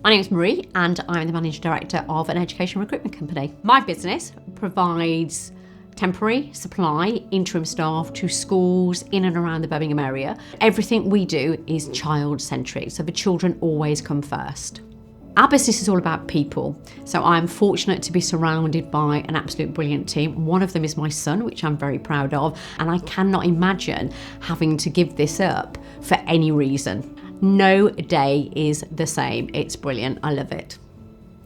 My name is Marie and I'm the Managing Director of an education recruitment company. My business provides temporary supply, interim staff to schools in and around the Birmingham area. Everything we do is child-centric, so the children always come first. Our business is all about people, so I'm fortunate to be surrounded by an absolute brilliant team. One of them is my son, which I'm very proud of, and I cannot imagine having to give this up for any reason. No day is the same. It's brilliant. I love it.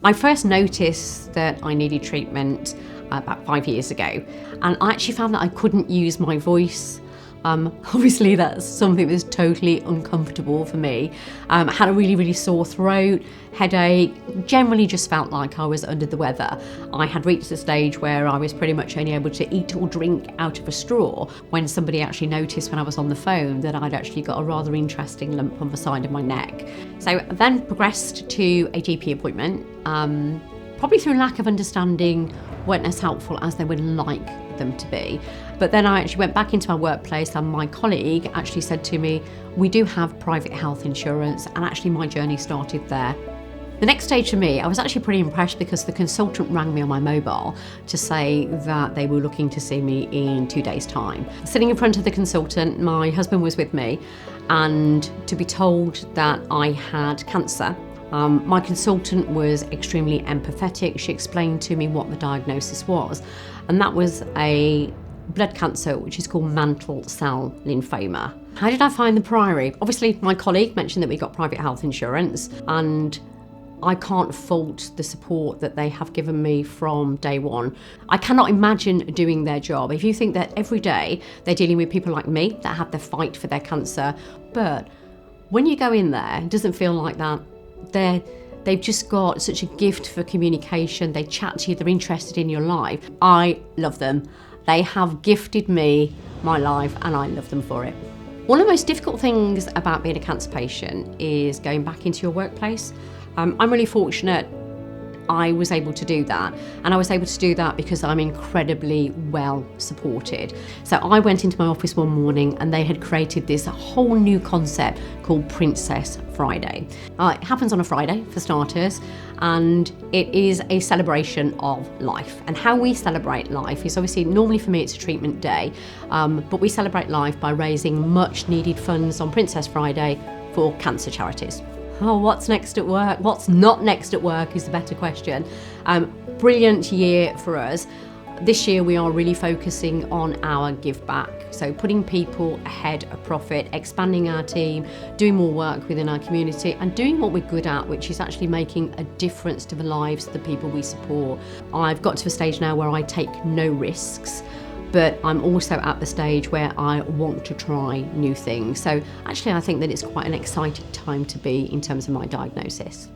I first noticed that I needed treatment about 5 years ago, and I actually found that I couldn't use my voice. Obviously that's something that's totally uncomfortable for me. I had a really sore throat, headache, generally just felt like I was under the weather. I had reached the stage where I was pretty much only able to eat or drink out of a straw when somebody actually noticed when I was on the phone that I'd actually got a rather interesting lump on the side of my neck. So I then progressed to a GP appointment, probably through lack of understanding weren't as helpful as they would like them to be. But then I actually went back into my workplace and my colleague actually said to me, we do have private health insurance, and actually my journey started there. The next stage for me, I was actually pretty impressed because the consultant rang me on my mobile to say that they were looking to see me in 2 days' time. Sitting in front of the consultant, my husband was with me, and to be told that I had cancer, my consultant was extremely empathetic. She explained to me what the diagnosis was, and that was a blood cancer, which is called mantle cell lymphoma. How did I find the Priory? Obviously, my colleague mentioned that we got private health insurance, and I can't fault the support that they have given me from day one. I cannot imagine doing their job. If you think that every day they're dealing with people like me that have to fight for their cancer, but when you go in there, it doesn't feel like that. They've just got such a gift for communication. They chat to you, they're interested in your life. I love them. They have gifted me my life and I love them for it. One of the most difficult things about being a cancer patient is going back into your workplace. I'm really fortunate I was able to do that, and I was able to do that because I'm incredibly well supported. So I went into my office one morning and they had created this whole new concept called Princess Friday. It happens on a Friday for starters, and it is a celebration of life. And how we celebrate life is obviously, normally for me it's a treatment day, but we celebrate life by raising much needed funds on Princess Friday for cancer charities. Oh, what's next at work? What's not next at work is the better question. Brilliant year for us. This year we are really focusing on our give back. So putting people ahead of profit, expanding our team, doing more work within our community and doing what we're good at, which is actually making a difference to the lives of the people we support. I've got to a stage now where I take no risks, but I'm also at the stage where I want to try new things. So actually I think that it's quite an exciting time to be in terms of my diagnosis.